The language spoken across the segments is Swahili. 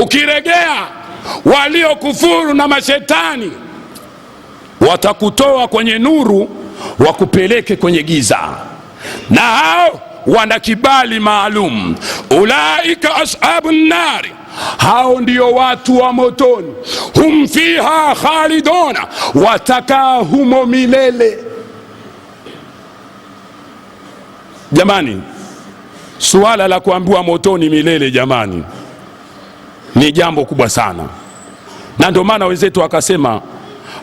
Ukiregea, waliokufuru na mashetani watakutoa kwenye nuru wakupeleke kwenye giza, na hao wana kibali maalum. Ulaika ashabun nari, hao ndio watu wa motoni. Hum fiha khaliduna, watakaa humo milele. Jamani, suala la kuambiwa motoni milele, jamani, ni jambo kubwa sana. Na ndio maana wenzetu wakasema,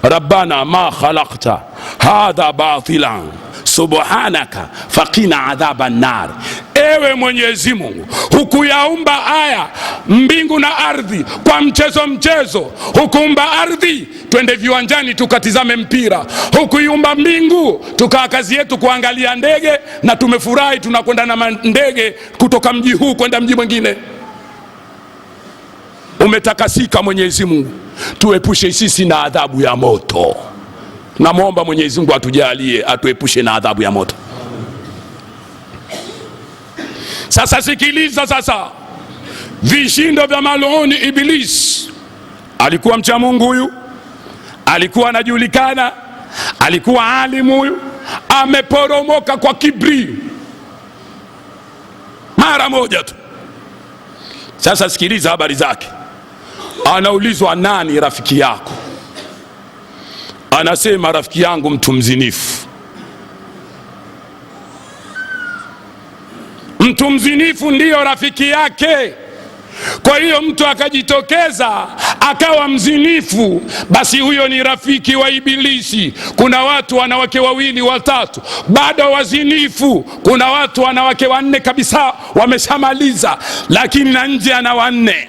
rabbana ma khalaqta hadha batilan subhanaka faqina adhaban nar. Ewe Mwenyezi Mungu, hukuyaumba haya mbingu na ardhi kwa mchezo. Hukuumba ardhi twende viwanjani tukatizame mpira, hukuiumba mbingu tukaa kazi yetu kuangalia ndege na tumefurahi tunakwenda na ndege kutoka mji huu kwenda mji mwingine. Umetakasika Mwenyezi Mungu, tuepushe sisi na adhabu ya moto. Namuomba Mwenyezi Mungu atujalie, atuepushe na adhabu ya moto. Sasa sikiliza sasa vishindo vya maluni Iblis. Alikuwa mcha Mungu huyu, alikuwa anajulikana, alikuwa alimu huyu, ameporomoka kwa kibri mara moja tu. Sasa sikiliza habari zake. Anaulizwa, nani rafiki yako? Anasema, rafiki yangu mtu mzinifu. Mtu mzinifu ndiyo rafiki yake. Kwa hiyo mtu akajitokeza akawa mzinifu, basi huyo ni rafiki wa Ibilisi. Kuna watu wanawake 2 watatu bado wazinifu. Kuna watu wanawake 4 kabisa wameshamaliza, lakini na nje ana 4.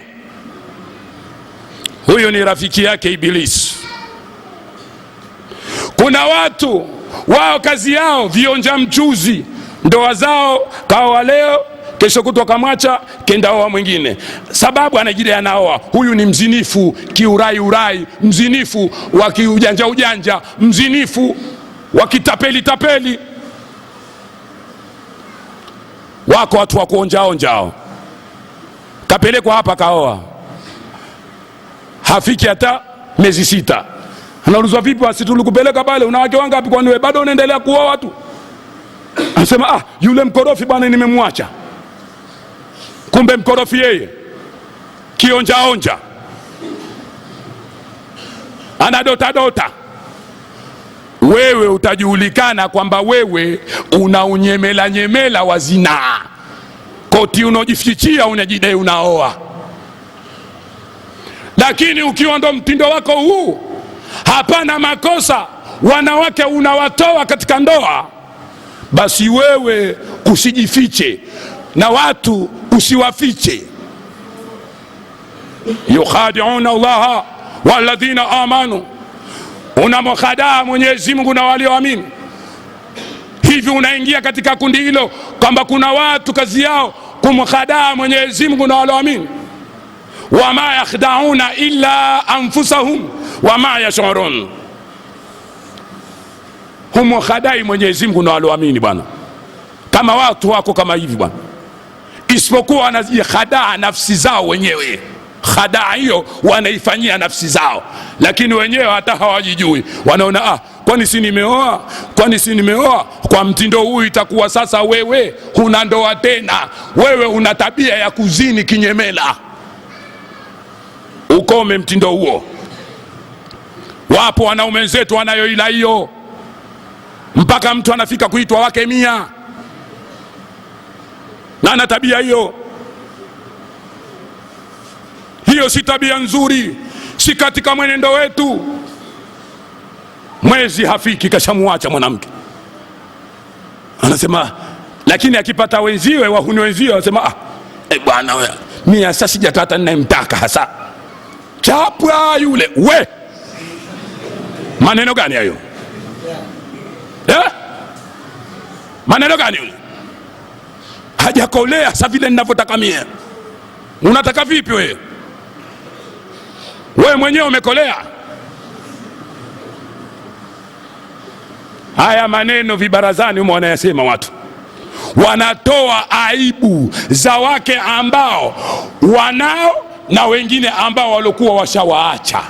Huyo ni rafiki yake Ibilisi. Kuna watu wao kazi yao vionja mchuzi, ndoa zao kaoa leo, kesho kutwa kamwacha kenda oa mwingine, sababu anajidai anaoa. Huyu ni mzinifu kiurai, mzinifu wa kiujanja, mzinifu wa kitapeli. Wako watu wa kuonjaonja, kapelekwa hapa kaoa, hafiki hata miezi 6. Anaulizwa, vipi basi tulikupeleka pale, una wake wangapi, kwani wewe bado unaendelea kuoa watu? Anasema, yule mkorofi bwana nimemwacha. Kumbe mkorofi yeye kionjaonja, anadota. Wewe utajulikana kwamba wewe una unyemela wa zinaa, koti unajifichia, unajidai unaoa. Lakini ukiwa ndo mtindo wako huu, hapana makosa, wanawake unawatoa katika ndoa, basi wewe usijifiche na watu usiwafiche. Yukhadi'una Allah walladhina amanu, unamkhadaa Mwenyezi Mungu na walioamini. Hivi unaingia katika kundi hilo kwamba kuna watu kazi yao kumkhadaa Mwenyezi Mungu na walioamini. Wama yakhda'una illa anfusahum wama yash'urun. Humkhadai Mwenyezi Mungu na walioamini bwana. Kama watu wako kama hivi bwana, isipokuwa wanajikhadaa nafsi zao wenyewe. Khadaa hiyo wanaifanyia nafsi zao, lakini wenyewe hata hawajijui. Wanaona, kwani si nimeoa kwa mtindo huu, itakuwa sasa wewe huna ndoa tena, wewe una tabia ya kuzini kinyemela. Ukome mtindo huo. Wapo wanaume zetu wanayoila hiyo, mpaka mtu anafika kuitwa wake 100 na ana tabia hiyo. Hiyo si tabia nzuri, si katika mwenendo wetu. Mwezi hafiki kashamuacha mwanamke, anasema, lakini akipata wenziwe, wahuni wenziwe, anasema, bwana wewe, mimi sasa sijatata ninayemtaka hasa. Chapwa yule, we maneno gani hayo? Maneno gani yule? Hajakolea sasa vile ninavyotaka mie. Unataka vipi wewe? Wewe mwenyewe umekolea. Haya maneno vibarazani humo wanayasema watu, wanatoa aibu za wake ambao wanao na wengine ambao walikuwa washawaacha.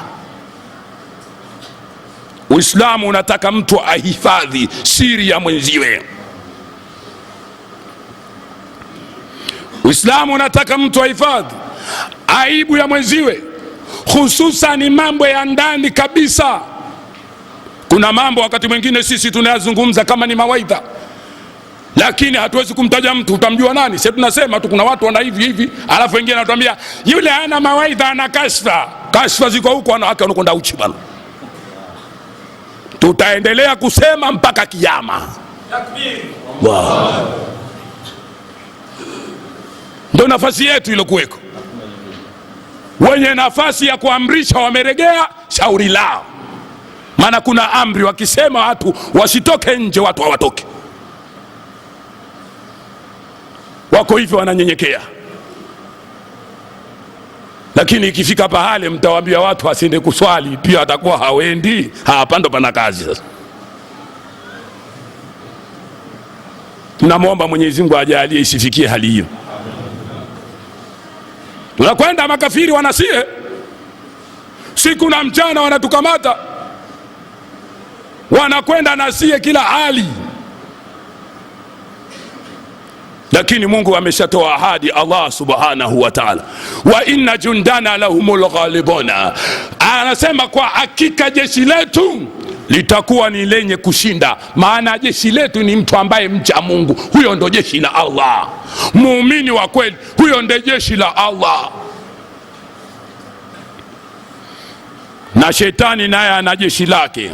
Uislamu unataka mtu ahifadhi siri ya mwenziwe. Uislamu unataka mtu ahifadhi aibu ya mwenziwe, hususan mambo ya ndani kabisa. Kuna mambo wakati mwingine sisi tunayazungumza kama ni mawaidha, lakini hatuwezi kumtaja mtu. Utamjua nani? Sisi tunasema tu kuna watu wana hivi hivi, alafu wengine wanatuambia yule ana mawaidha, ana kashfa. Kashfa ziko huko, wanawake wanakwenda uchi bana. Tutaendelea kusema mpaka kiyama. Takbir. Wow. Ndio nafasi yetu ilokuweko. Wenye nafasi ya kuamrisha wameregea shauri lao, maana kuna amri, wakisema watu wasitoke nje, watu hawatoke. Wako hivyo wananyenyekea. Lakini ikifika pahali mtawaambia watu wasiende kuswali, pia atakuwa hawendi. Hapa ndo pana kazi sasa. Tunamwomba Mwenyezi Mungu ajalie isifikie hali hiyo. Tunakwenda makafiri wanasie siku na mchana, wanatukamata, wanakwenda nasie kila hali. Lakini Mungu ameshatoa ahadi, Allah subhanahu wa ta'ala, wa inna jundana lahumul ghalibuna. Anasema kwa hakika jeshi letu litakuwa ni lenye kushinda. Maana jeshi letu ni mtu ambaye mcha Mungu, huyo ndo jeshi la Allah. Muumini wa kweli, huyo ndo jeshi la Allah. Na shetani naye ana jeshi lake.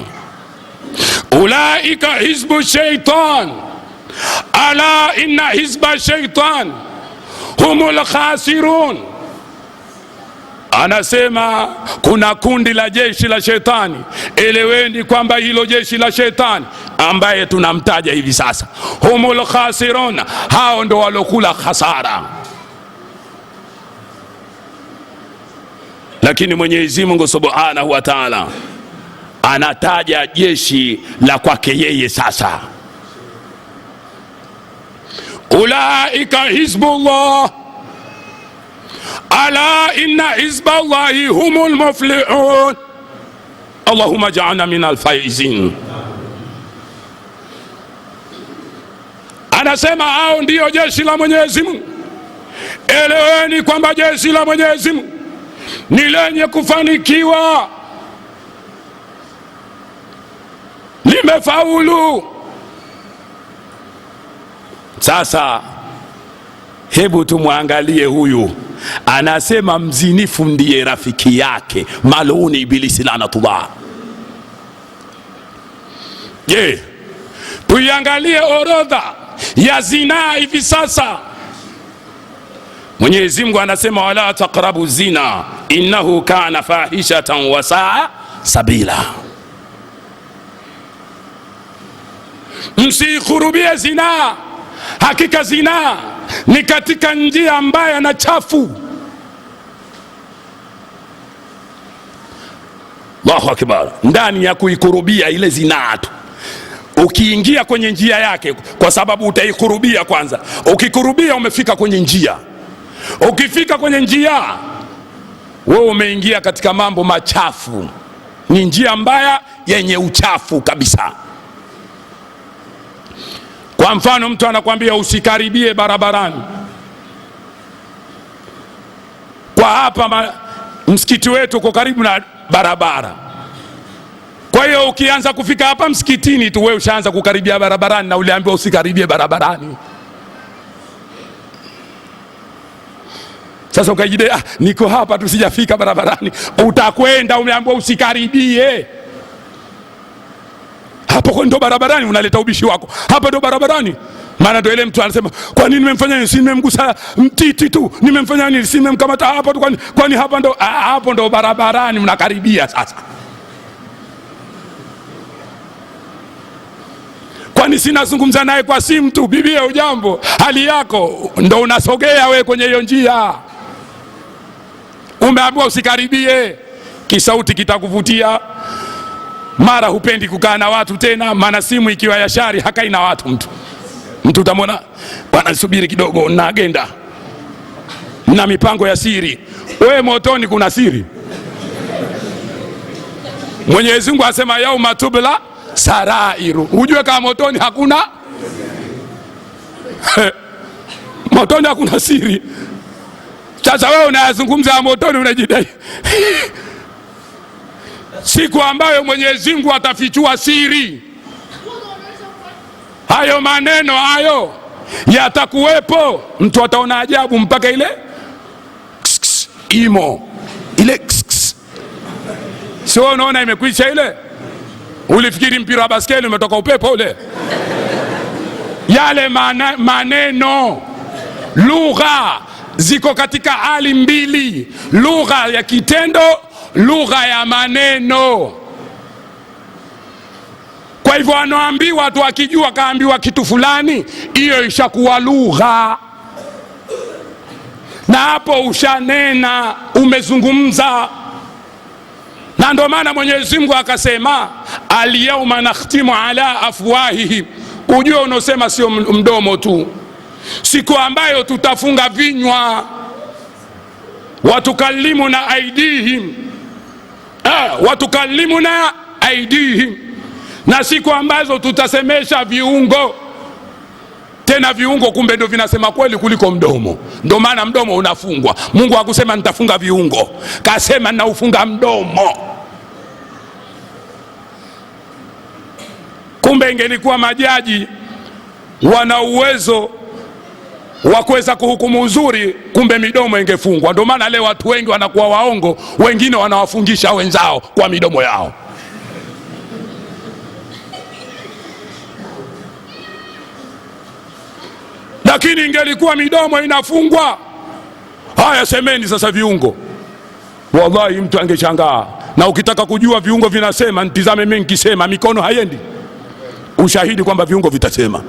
Ulaika hizbu shaitan ala inna hizba shaitan humul khasirun. Anasema kuna kundi la jeshi la shetani. Eleweni kwamba hilo jeshi la shetani ambaye tunamtaja hivi sasa, humul khasirun, hao ndo walokula khasara. Lakini Mwenyezi Mungu Subhanahu wa Ta'ala anataja jeshi la kwake yeye sasa. Ulaika hizbullah ala inna hizballahi humul muflihun. Allahumma ja'alna minal faizin. Anasema hao ndio jeshi la Mwenyezi Mungu. Eleweni kwamba jeshi la Mwenyezi Mungu ni lenye kufanikiwa, limefaulu. Sasa hebu tumwangalie huyu. Anasema mzinifu ndiye rafiki yake, maluni ibilisi lanatullah. Je, tuiangalie orodha ya zinaa hivi sasa. Mwenyezi Mungu anasema wala taqrabu zina innahu kana fahishatan wa saa sabila. Msikurubie zina, hakika zina ni katika njia mbaya na chafu. Allahu akbar. Ndani ya kuikurubia ile zina tu, ukiingia kwenye njia yake, kwa sababu utaikurubia kwanza. Ukikurubia umefika kwenye njia. Ukifika kwenye njia, wewe umeingia katika mambo machafu. Ni njia mbaya yenye uchafu kabisa. Kwa mfano, mtu anakuambia usikaribie barabarani. Kwa hapa msikiti wetu uko karibu na barabara. Kwa hiyo ukianza kufika hapa msikitini tu, wewe ushaanza kukaribia barabarani, na uliambiwa usikaribie barabarani. Sasa ukajidai niko hapa tu sijafika barabarani. Utakwenda, umeambiwa usikaribie. Hapo ndo barabarani, unaleta ubishi wako. Hapa ndo barabarani. Maana ndo ile mtu anasema, kwa nini nimemfanya nini? Si nimemgusa mtiti tu. Nimemfanya nini? Si nimemkamata hapa tu. Kwani hapa ndo, hapo ndo barabarani mnakaribia sasa. Kwani sinazungumza naye kwa simu tu, bibie ujambo, hali yako, ndo unasogea we kwenye hiyo njia. Umeambiwa usikaribie, kisauti kitakuvutia. Mara hupendi kukaa na watu tena, maana simu ikiwa ya shari hakai na watu. Mtu utamwona, bwana subiri kidogo na agenda na mipango ya siri. Wewe motoni kuna siri. Mwenyezi Mungu asema yauma tubla sarairu. Ujue kama motoni hakuna motoni hakuna siri. Sasa wewe unayazungumza motoni unajidai siku ambayo Mwenyezi Mungu atafichua siri, hayo maneno hayo yatakuwepo. Mtu ataona ajabu mpaka ile imo ile sio, unaona imekwisha ile. Ulifikiri mpira wa baskeli umetoka upepo ule? Yale maneno, lugha ziko katika hali mbili, lugha ya kitendo, lugha ya maneno. Kwa hivyo anaambiwa tu, akijua kaambiwa kitu fulani, hiyo ishakuwa lugha, na hapo ushanena, umezungumza. Na ndio maana Mwenyezi Mungu akasema al-yawma nakhtimu ala afwahihim. Ujue unosema sio mdomo tu, siku ambayo tutafunga vinywa. Watukallimuna aidihim, watukallimuna aidihim, na siku ambazo tutasemesha viungo. Tena viungo kumbe ndio vinasema kweli kuliko mdomo. Ndio maana mdomo unafungwa. Mungu hakusema nitafunga viungo, kasema naufunga mdomo. Kumbe ingelikuwa majaji wana uwezo wa kuweza kuhukumu uzuri, kumbe midomo ingefungwa. Ndio maana leo watu wengi wanakuwa waongo, wengine wanawafungisha wenzao kwa midomo yao. Lakini ingelikuwa midomo inafungwa, haya semeni sasa viungo, wallahi mtu angeshangaa. Na ukitaka kujua viungo vinasema, nitizame mimi nikisema mikono haiendi, ushahidi kwamba viungo vitasema.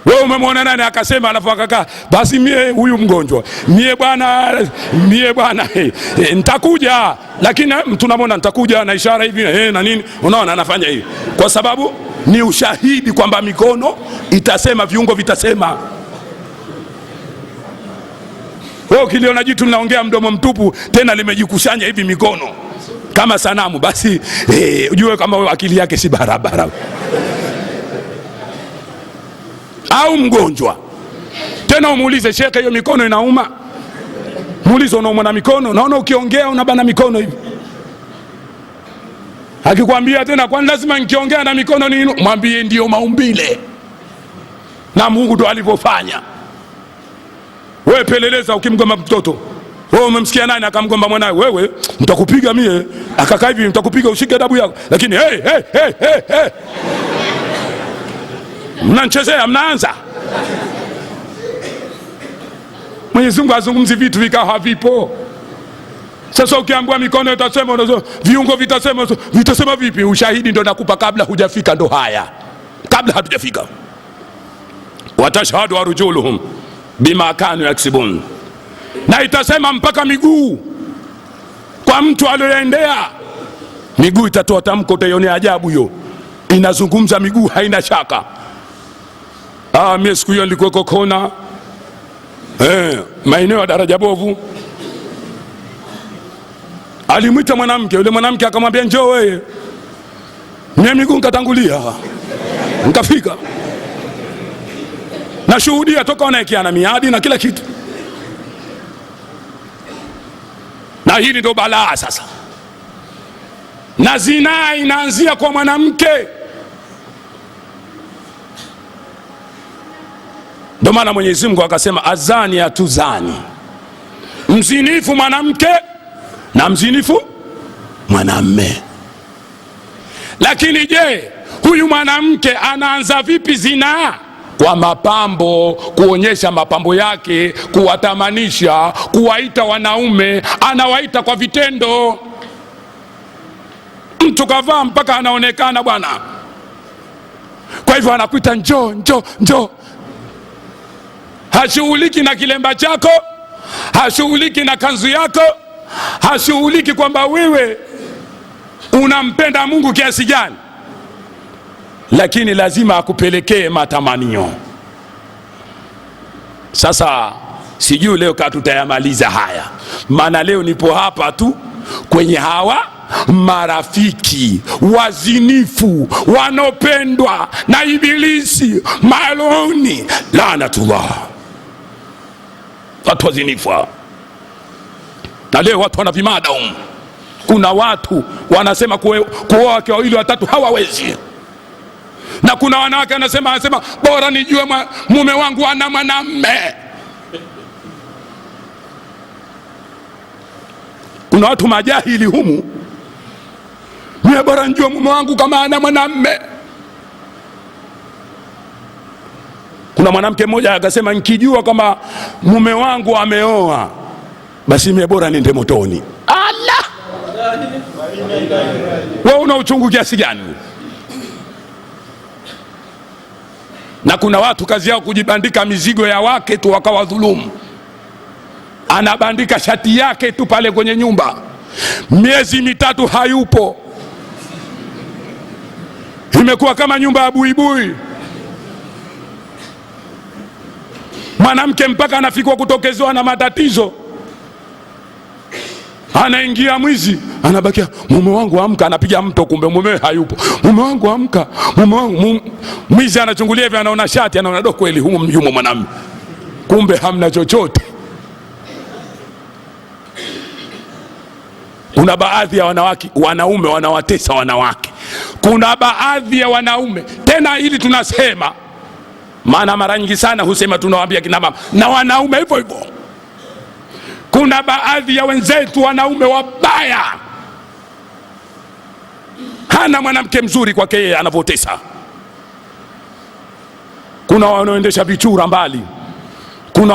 Wewe umemwona nani akasema alafu akakaa, basi mie huyu mgonjwa, mie bwana nitakuja, lakini tunamwona nitakuja na ishara hivi na nini, unaona anafanya hivi kwa sababu ni ushahidi kwamba mikono itasema, viungo vitasema. Wewe ukiliona jitu linaongea mdomo mtupu tena limejikusanya hivi mikono kama sanamu, basi ujue kama wewe akili yake si barabara. Au mgonjwa tena umuulize, shekhe hiyo mikono inauma? Muulize, unaumwa na mikono? Naona ukiongea unabana mikono hivi. Akikwambia tena kwani lazima nikiongea na mikono nini, mwambie ndio maumbile na Mungu ndo alivyofanya. Wewe peleleza, ukimgomba mtoto, wewe umemsikia nani akamgomba mwanae? Wewe nitakupiga mie, akakaa hivi nitakupiga ushike adabu yako. Lakini hey. Mnanchezea, mnaanza. Mwenyezi Mungu azungumzi vitu vikawa havipo. Sasa ukiambiwa mikono itasema, viungo vitasema vipi? Ushahidi ndo nakupa kabla hujafika, ndo haya kabla hatujafika. Watashhadu arjuluhum bima kanu yaksibun, na itasema mpaka miguu kwa mtu aliyoendea. Miguu itatoa tamko, utaiona ajabu hiyo, inazungumza miguu, haina shaka. Mimi siku hiyo nilikuwa kona maeneo ya daraja bovu, alimwita mwanamke, yule mwanamke akamwambia njoo wewe. Mimi miguu nikatangulia, nikafika. Na shuhudia toka wanaekeana miadi na kila kitu. Na hili ndo balaa sasa. Na zinaa inaanzia kwa mwanamke. Ndio maana Mwenyezi Mungu akasema azani atuzani, mzinifu mwanamke na mzinifu mwanamme. Lakini je, huyu mwanamke anaanza vipi zinaa? Kwa mapambo, kuonyesha mapambo yake, kuwatamanisha, kuwaita wanaume, anawaita kwa vitendo. Mtu kavaa mpaka anaonekana bwana, kwa hivyo anakuita njoo. Hashughuliki na kilemba chako, hashughuliki na kanzu yako, hashughuliki kwamba wewe unampenda Mungu kiasi gani, lakini lazima akupelekee matamanio. Sasa sijui leo kama tutayamaliza haya, maana leo nipo hapa tu kwenye hawa marafiki wazinifu wanopendwa na Ibilisi maluni, laanatullah, watu wazinifu. Na leo watu wana vimada humu. Kuna watu wanasema kuoa wake wawili watatu hawawezi, na kuna wanawake anasema bora nijue mume wangu ana mwanamume. Kuna watu majahili humu, mimi bora nijue mume wangu kama ana mwanamume. Kuna mwanamke mmoja akasema nikijua kama mume wangu ameoa basi mimi bora niende motoni. Allah, wewe una uchungu kiasi gani? Na kuna watu kazi yao kujibandika mizigo ya wake tu wakawadhulumu. Anabandika shati yake tu pale kwenye nyumba, miezi mitatu hayupo, imekuwa kama nyumba ya buibui. Mwanamke mpaka anafikwa kutokezewa na matatizo, anaingia mwizi, anabakia mume wangu amka, anapiga mto, kumbe mume hayupo. Mume wangu amka, mume wangu. Mwizi anachungulia hivi, anaona shati, anaona do, kweli humo yumo mwanamume, kumbe hamna chochote. Kuna baadhi ya wanaume wanawatesa wanawake. Kuna baadhi ya wanaume tena, ili tunasema, maana mara nyingi sana husema tunawaambia kina mama na wanaume hivyo hivyo. Kuna baadhi ya wenzetu wanaume wabaya, hana mwanamke mzuri kwake yeye, anavotesa. Kuna wanaoendesha vichura mbali, kuna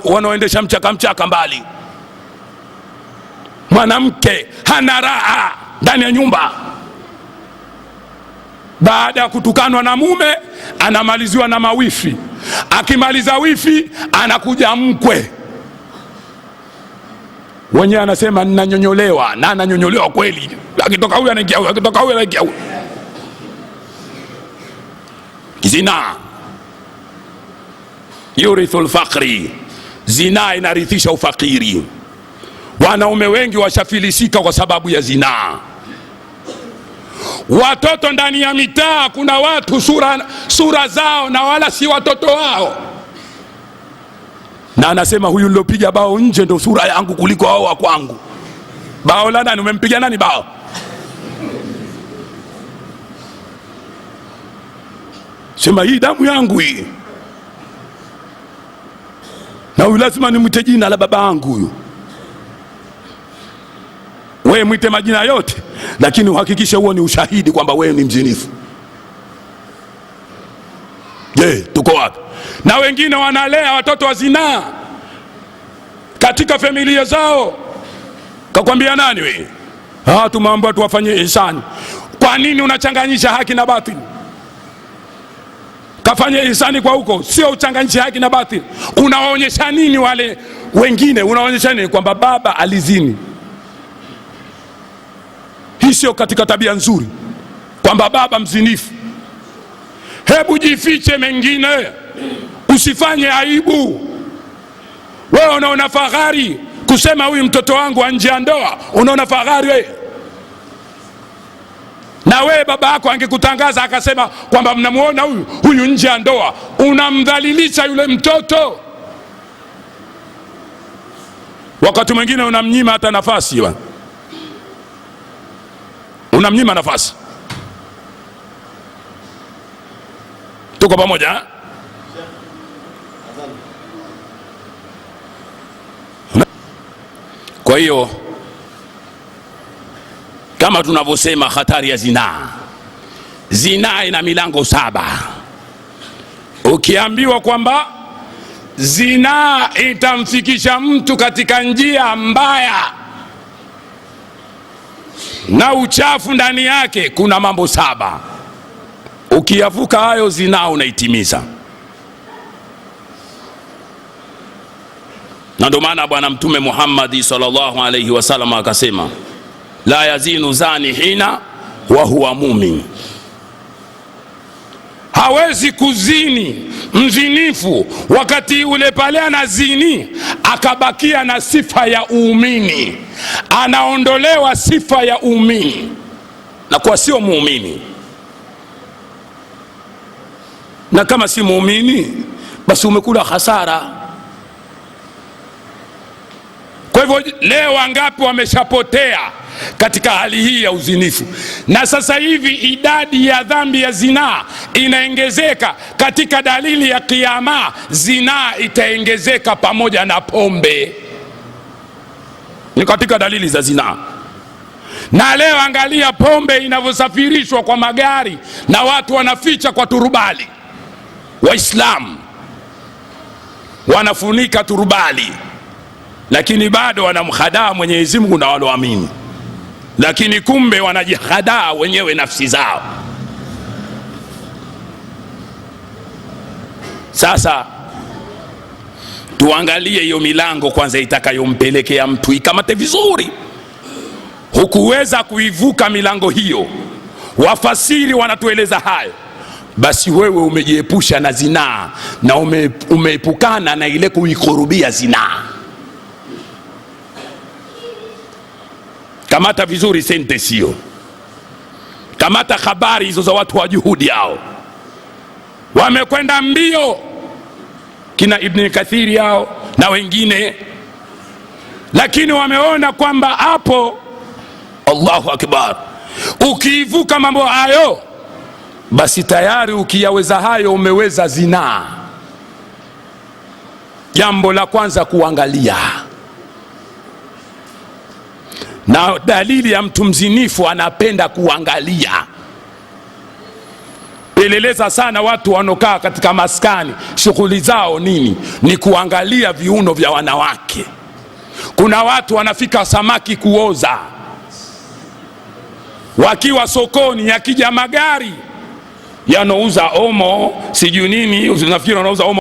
wanaoendesha mchaka mbali. Mwanamke hana raha ndani ya nyumba. Baada ya kutukanwa na mume, anamaliziwa na mawifi. Akimaliza wifi, anakuja mkwe. Wenyewe anasema ninanyonyolewa, na ananyonyolewa kweli. Akitoka huyu anaingia huyu, akitoka huyu anaingia huyu. Zina yurithul faqri, zina inarithisha ufakiri. Wanaume wengi washafilisika kwa sababu ya zinaa. Watoto ndani ya mitaa, kuna watu sura zao na wala si watoto wao, na anasema huyu nilopiga bao nje ndo sura yangu kuliko wao wa kwangu. Bao la nani? Umempiga nani bao? Sema hii damu yangu hii, na huyu lazima nimwite jina la baba yangu huyu. Wewe mwite majina yote, lakini uhakikishe huo ni ushahidi kwamba wewe ni mzinifu. Je, tuko wapi? Na wengine wanalea watoto wa zinaa katika familia zao. Kakwambia nani wewe? Tumeambiwa tuwafanyie ihsani. Kwa nini unachanganyisha haki na batili? Kafanye ihsani kwa huko, sio uchanganyishe haki na batili. Unawaonyesha nini wale wengine? Unawaonyesha nini? Kwamba baba alizini. Hii sio katika tabia nzuri, kwamba baba mzinifu. Hebu jifiche mengine, usifanye aibu. Wewe unaona fahari kusema huyu mtoto wangu anje ya ndoa, unaona fahari wewe? Na wewe baba yako angekutangaza akasema kwamba mnamuona huyu nje ya ndoa, unamdhalilisha yule mtoto. Wakati mwingine unamnyima hata nafasi bwana. Unamnyima nafasi. Tuko pamoja? Kwa hiyo kama tunavyosema, hatari ya zinaa. Zinaa ina milango 7. Ukiambiwa kwamba zinaa itamfikisha mtu katika njia mbaya na uchafu ndani yake, kuna mambo 7. Ukiyavuka hayo, zinaa unaitimiza. Na ndio maana bwana Mtume Muhammad sallallahu alayhi wasallam akasema, la yazinu zani hina wa huwa mumin. Hawezi kuzini Mzinifu wakati ule pale anazini akabakia na sifa ya uumini, anaondolewa sifa ya uumini na kuwa sio muumini. Na kama si muumini basi umekula hasara. Kwa hivyo leo wangapi wameshapotea katika hali hii ya uzinifu, na sasa hivi idadi ya dhambi ya zinaa inaongezeka. Katika dalili ya kiyama, zinaa itaongezeka pamoja na pombe, ni katika dalili za zinaa. Na leo angalia pombe inavyosafirishwa kwa magari na watu wanaficha kwa turubali. Waislamu wanafunika turubali, lakini bado wanamhadaa Mwenyezi Mungu na waloamini, lakini kumbe wanajihadaa wenyewe nafsi zao. Sasa tuangalie hiyo milango kwanza itakayompelekea mtu, ikamate vizuri. Hukuweza kuivuka milango hiyo, wafasiri wanatueleza hayo, basi wewe umejiepusha na zinaa na umeepukana na ile kuikurubia zinaa. Kamata vizuri sentence hiyo, kamata habari hizo za watu wa juhudi hao, wamekwenda mbio kina Ibn Kathiri hao na wengine, lakini wameona kwamba hapo, Allahu Akbar, ukiivuka mambo hayo basi tayari ukiyaweza hayo umeweza zinaa. Jambo la kwanza kuangalia, na dalili ya mtu mzinifu anapenda kuangalia. Peleleza sana watu wanokaa katika maskani, shughuli zao nini? Ni kuangalia viuno vya wanawake. Kuna watu wanafika samaki kuoza wakiwa sokoni, yakija magari yanauza omo sijui nini, unafikiri wanauza omo